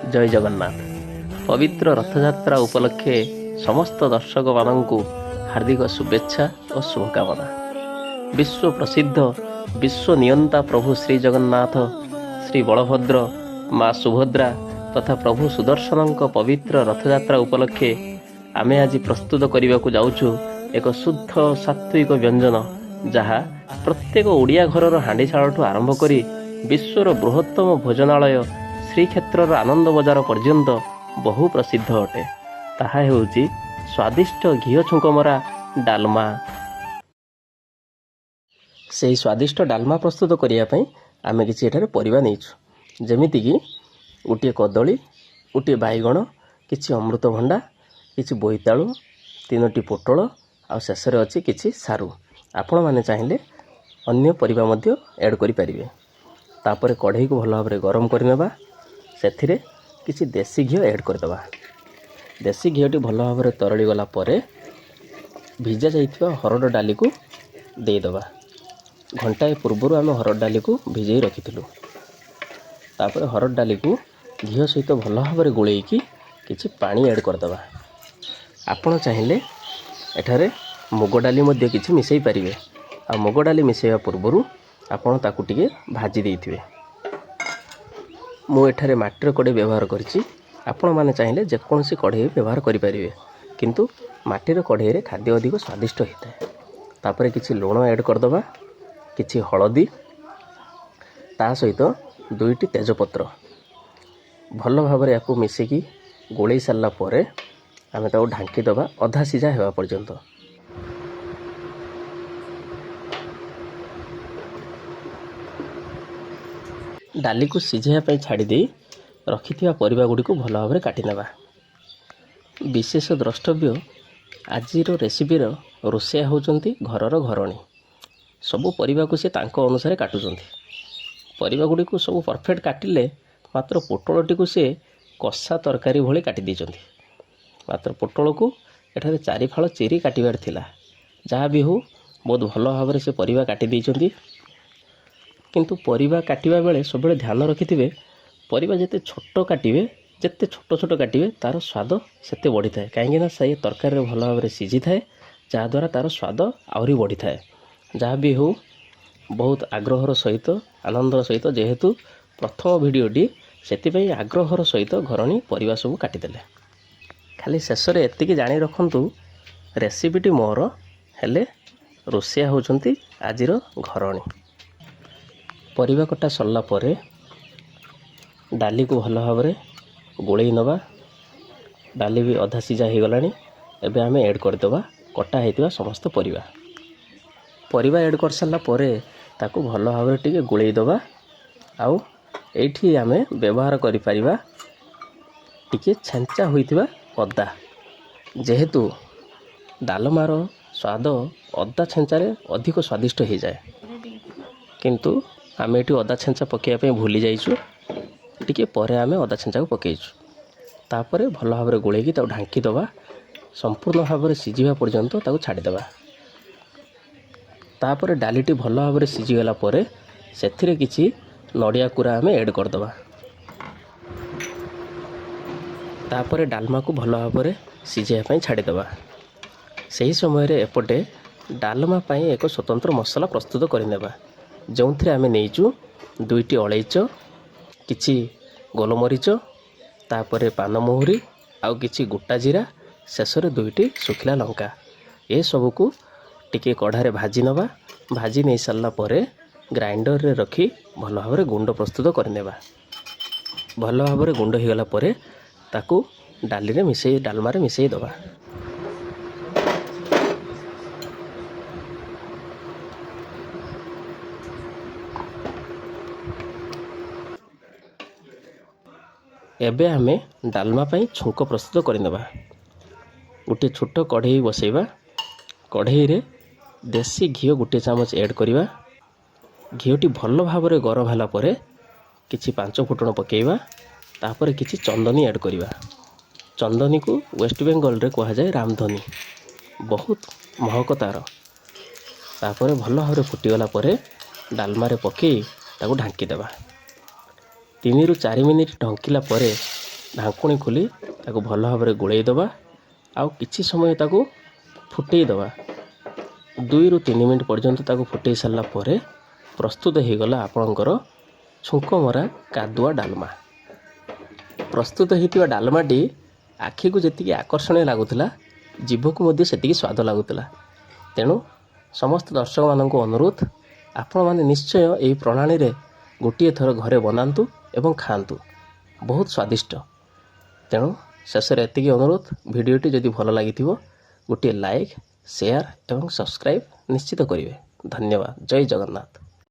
जय जगन्नाथ। पवित्र रथयात्रा उपलक्षे समस्त दर्शक मानू हार्दिक शुभेच्छा और शुभकामना। विश्व प्रसिद्ध विश्व नियंता प्रभु श्री जगन्नाथ, श्री बलभद्र, माँ सुभद्रा तथा प्रभु सुदर्शन पवित्र रथयात्रा उपलक्षे आमे आज प्रस्तुत करने को जाऊँ एक शुद्ध सात्विक व्यंजन, जहाँ प्रत्येक ओडिया घर हांडीशाल आरंभ कर विश्वर बृहत्तम भोजनालय श्रीक्षेत्र आनंद बजार पर्यंत बहु प्रसिद्ध अटे। ताहा हेउची स्वादिष्ट घी छुंकमरा डालमा। से स्वादिष्ट डालमा प्रस्तुत करने आम कि परिवा नहीं, जमीक गोटे कदली, गोटे बैगण, किसी अमृतभंडा, किसी बोईतालु, 3टी पोटल आ शेष अच्छी किसी सारू। आपण मैंने चाहिए अन्य परिवा मध्य ऐड करि परिबे। तापर कढ़ई को भल भाव गरम करनेबा, सेथिरे किसी देसी घी ऐड करदेबा। देसी घीटी भल भाव तरली गला परे भिजा जाइथिबा हरड़ डाली को देदेबा। घंटाए पूर्वर आम हरड़ डाली को भिजई रखिथिलु। तापर हरड़ डाली को घी सहित भल भाव गोलैकी किछि पानी ऐड करदेबा। आपण चाहिए एठारे मुग डाली मध्य किछि मिसई पारिबे। आ मुग डाली मिसैया पूर्वर आपण ताकू टिके भाजी देइथिबे। मु एठारे माटीर कढ़ई व्यवहार करिछि। आपण माने चाहिए जेकोसी कढ़ई व्यवहार करें, किंतु माटीर कढ़ई खाद्य अधिक स्वादिष्ट होता है। तापर किछि लुण ऐड करदबा, किछि हलदी, ता सहित 2टी तेजपत्र भल भाव या मिसेकी गोलई सारा पर आम ताको ढांकी दबा अधा सीझा हेबा पर्यंत। डाली को सिझाइवाई छाड़ी रखि परिबा गुड़ी को भल भाव काटिनेबा। विशेष द्रष्टव्य आज रेसिपीर रोषेया होउचंती घरर घरणी। सबु परिबा को से तांको अनुसार काटुचंती। परिबा गुड़ी को सब परफेक्ट काटिले, मात्र पोटलटी को से कषा तरकारी भली काटी देइचंती। मात्र पोटल को एठारे 4 फाଳ चिरी काटिबार थिला। जहाँ भी हो बहुत भल भाव से परिबा काटी देइचंती। किंतु परिबा काटिबा बेले सब ध्यान रखिथिबे, परिबा जेते छोट काटिबे, जेते छोट छोट काटिबे तार स्वाद सेते बढ़ी थाए। कहीं ना से तरकारी भल भाव सीझी थाए, जहाँद्वारा तार स्वाद आहरी बढ़ी थाए। जहाँ भी हो बहुत आग्रहर सहित आनंदर सहित, जेहेतु प्रथम भिडटी से आग्रहर सहित घरणी परिबा सब काटिदेले। खाली शेष में एतिकी जानी रखंतु, रेसिपीटी मोर हेले रोषेया होउचंती आजिर घरणी। परिबा कटा सरला परे डाली को भल भाव गोलई नवा। डाली भी अधा सीझा हो गलानी। एबे आमे ऐड करदेबा कटा होइतिबा समस्त परिबा। परिबा ऐड कर सारला परे ताकू भल भाव टिके गोलई दबा। आउ एठी आमे व्यवहार करि परिबा टिके छेंचा होइतिबा अदा। जेहेतु डालमार स्वाद अदा छेंचारे अधिक स्वादिष्ट हो जाए, किंतु आमे एठी अदा छेंचा पकाइबा भूली जाइछु। टिके परे आमे अदा छेंचा को पकाइछु। तापरे भल भाव गोलैकी ताऊ ढांकी दबा। संपूर्ण भाव सीझा पर्यंत ताऊ छाड़ीदेबा। तापरे डालीटी भल भाव सीझीगला परे सेथिरे किछि नड़िया कुरा आमे ऐड करदबा। तापरे डालमा को भल भाव सीझाइवाई छाड़ीदेबा। सही समय रे एपटे डालमा पाई एक स्वतंत्र मसला प्रस्तुत करनेबा। जो थे आम नहींचु 2टी अलैच, किछि गोलमरीच, तापरे पानमहुरी, आउ किछि गोटा जीरा, शेष में 2टी सुखिला लंका। ए सबको टिके कढ़ारे भाजी नवा। भाजी नहीं सारला परे ग्राइंडर रे रखी भल भाव गुंड प्रस्तुत करनेबा। भल भाव गुंड हो गला परे ताकू डाली रे मिसई डालमा रे मिसई दबा। एबे आमे डालमा पाई छुंक प्रस्तुत करनेबा। गोटे छोट कढ़ई बसैबा। कढ़ई रे देसी घी 1 चामच ऐड करिबा। घीटी भल भाव गरम होला परे किछि 5 फुटण पकेइबा। तापर किछि चंदनी ऐड करिबा। चंदनी को वेस्ट बेंगल रे कहा जाए रामधनी। बहुत महक तार। तापर भल भाव फुटीगला परे डालमारे पकई ताको ढांकी देबा। 3 ରୁ 4 मिनिट ढंकिला परे ଢାଙ୍କୁଣୀ ଖୋଲି ତାକୁ ଭଲ ଭାବରେ ଗୋଳେଇ ଦେବା। ଆଉ କିଛି ସମୟ ତାକୁ ଫୁଟେଇ ଦେବା। 2ରୁ 3 ମିନିଟ୍ ପର୍ଯ୍ୟନ୍ତ ତାକୁ ଫୁଟେଇ ସାରିଲା ପରେ ପ୍ରସ୍ତୁତ ହୋଇଗଲା ଆପଣଙ୍କର ଛୁଙ୍କ ମରା କାଦୁଆ ଡାଲମା। ପ୍ରସ୍ତୁତ ହୋଇଥିବା ଡାଲମାଟି ଆଖିକୁ ଯେତିକି ଆକର୍ଷଣୀୟ ଲାଗୁଥିଲା, ଜିଭକୁ ମଧ୍ୟ ସେତିକି ସ୍ୱାଦ ଲାଗୁଥିଲା। ତେଣୁ ସମସ୍ତ ଦର୍ଶକମାନଙ୍କୁ ଅନୁରୋଧ, ଆପଣମାନେ ନିଶ୍ଚୟ ଏହି ପ୍ରଣାଳୀରେ ଗୋଟିଏ ଥର ଘରେ ବନାନ୍ତୁ ଏବଂ ଖାଆନ୍ତୁ। ବହୁତ ସ୍ୱାଦିଷ୍ଟ। ତେଣୁ ଶେଷରେ ଏତିକି ଅନୁରୋଧ, ଭିଡ଼ିଓଟି ଯଦି ଭଲ ଲାଗିଥିବ ଗୋଟିଏ ଲାଇକ୍, ସେୟାର ଏବଂ ସବସ୍କ୍ରାଇବ୍ ନିଶ୍ଚିତ କରିବେ। ଧନ୍ୟବାଦ। ଜୟ ଜଗନ୍ନାଥ।